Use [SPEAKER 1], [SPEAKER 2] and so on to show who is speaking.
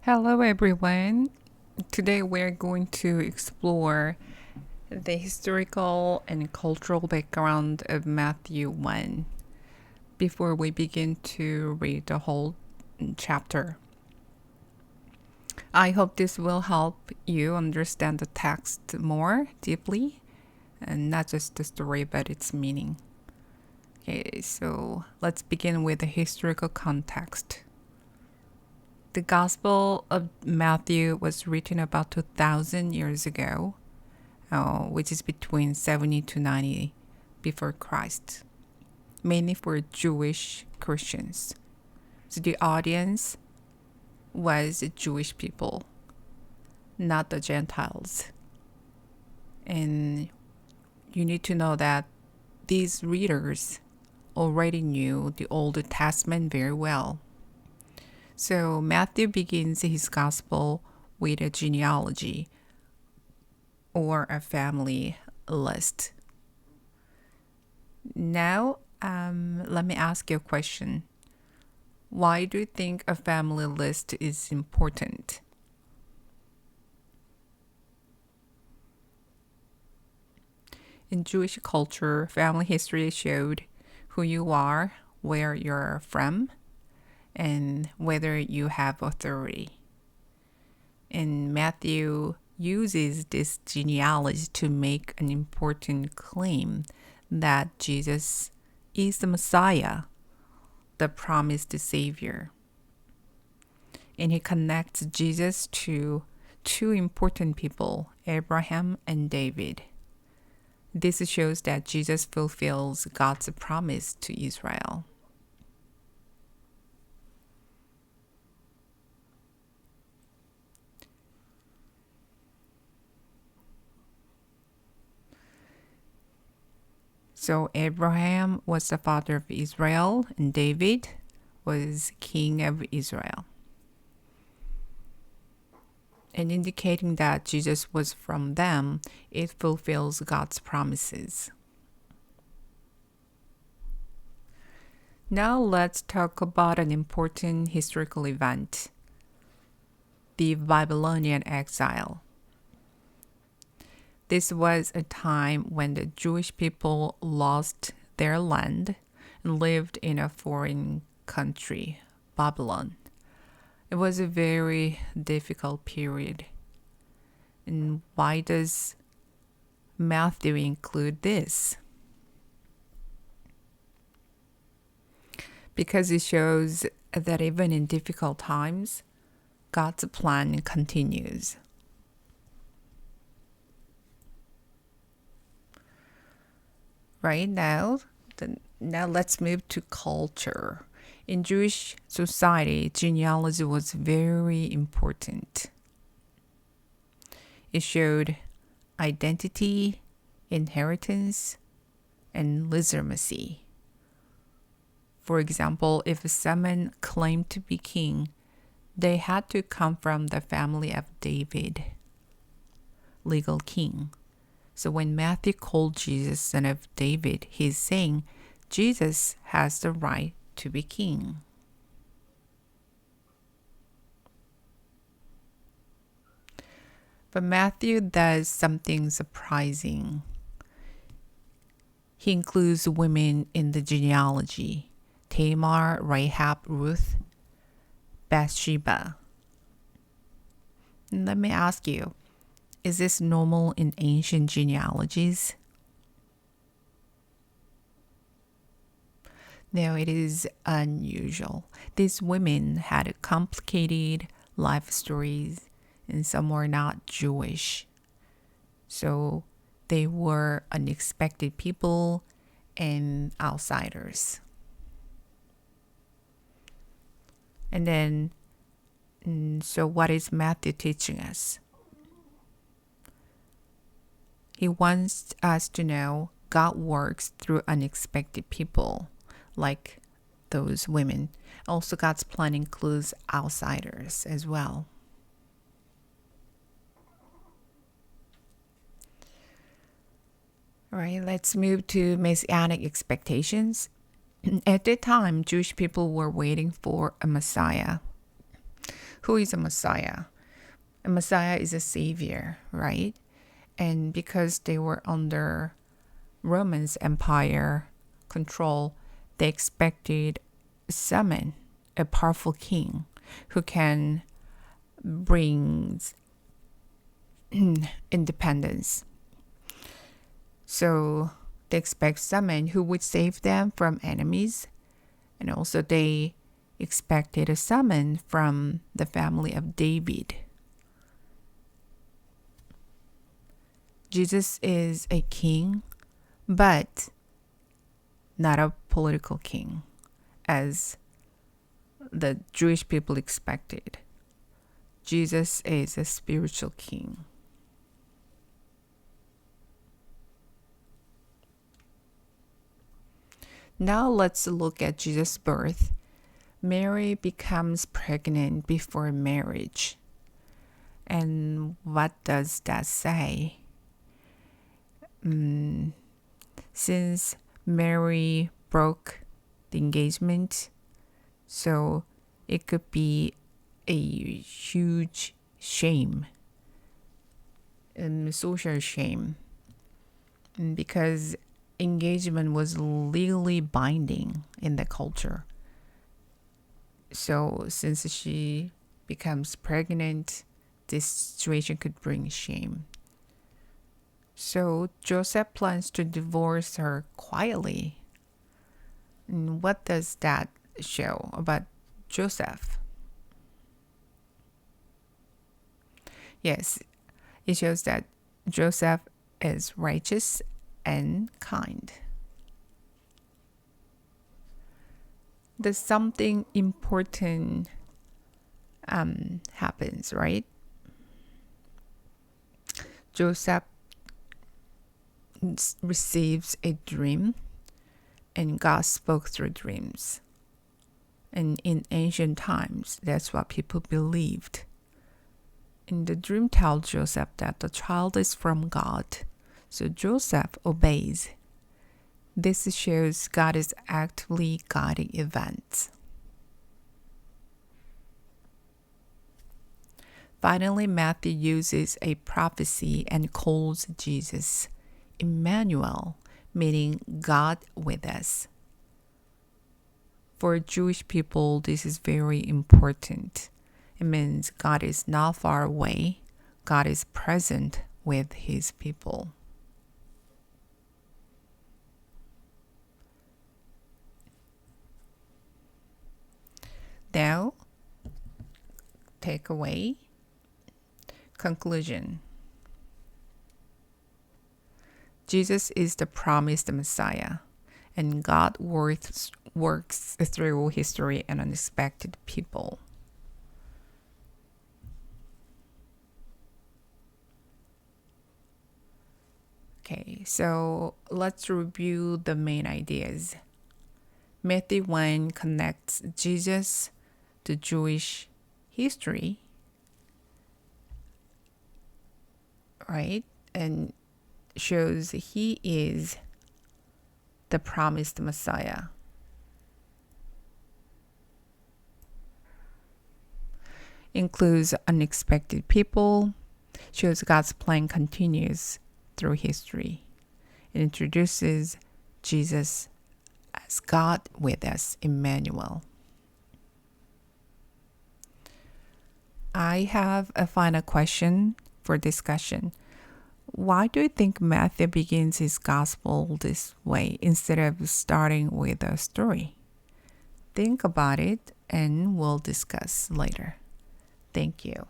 [SPEAKER 1] Hello, everyone. Today we're going to explore the historical and cultural background of Matthew 1 before we begin to read the whole chapter. I hope this will help you understand the text more deeply and not just the story but its meaning. Okay, so let's begin with the historical context. The Gospel of Matthew was written about 2,000 years ago, which is between 70 to 90 before Christ, mainly for Jewish Christians. So the audience was Jewish people, not the Gentiles. And you need to know that these readers already knew the Old Testament very well. So Matthew begins his gospel with a genealogy or a family list. Now, let me ask you a question. Why do you think a family list is important? In Jewish culture, family history showed who you are, where you're from, and whether you have authority. And Matthew uses this genealogy to make an important claim that Jesus is the Messiah, the promised Savior. And he connects Jesus to two important people, Abraham and David. This shows that Jesus fulfills God's promise to Israel. So Abraham was the father of Israel, and David was king of Israel. And indicating that Jesus was from them, it fulfills God's promises. Now let's talk about an important historical event, the Babylonian exile. This was a time when the Jewish people lost their land and lived in a foreign country, Babylon. It was a very difficult period. And why does Matthew include this? Because it shows that even in difficult times, God's plan continues. Right now let's move to culture. In Jewish society, genealogy was very important. It showed identity, inheritance, and legitimacy. For example, if someone claimed to be king, they had to come from the family of David, legal king. So when Matthew called Jesus son of David, he's saying Jesus has the right to be king. But Matthew does something surprising. He includes women in the genealogy: Tamar, Rahab, Ruth, Bathsheba. And let me ask you, is this normal in ancient genealogies? No, it is unusual. These women had complicated life stories, and some were not Jewish. So they were unexpected people and outsiders. And then, so what is Matthew teaching us? He wants us to know God works through unexpected people, like those women. Also, God's plan includes outsiders as well. All right, let's move to messianic expectations. At that time, Jewish people were waiting for a Messiah. Who is a Messiah? A Messiah is a savior, right? And because they were under Roman's empire control, they expected summon a powerful king who can bring independence. So they expect someone who would save them from enemies, and also they expected a summon from the family of David. Jesus is a king, but not a political king, as the Jewish people expected. Jesus is a spiritual king. Now let's look at Jesus' birth. Mary becomes pregnant before marriage. And what does that say? Since Mary broke the engagement, so it could be a huge shame, social shame, because engagement was legally binding in the culture. So since she becomes pregnant, this situation could bring shame. So Joseph plans to divorce her quietly. And what does that show about Joseph? Yes, it shows that Joseph is righteous and kind. There's something important happens, right? Joseph receives a dream, and God spoke through dreams. And in ancient times, that's what people believed. And the dream tells Joseph that the child is from God. So Joseph obeys. This shows God is actively guiding events. Finally, Matthew uses a prophecy and calls Jesus Emmanuel, meaning God with us. For Jewish people, this is very important. It means God is not far away. God is present with his people. Now, takeaway, conclusion. Jesus is the promised Messiah, and God works through history and unexpected people. Okay, so let's review the main ideas. Matthew 1 connects Jesus to Jewish history, right? And shows he is the promised Messiah. Includes unexpected people, shows God's plan continues through history. It introduces Jesus as God with us, Emmanuel. I have a final question for discussion. Why do you think Matthew begins his gospel this way instead of starting with a story? Think about it and we'll discuss later. Thank you.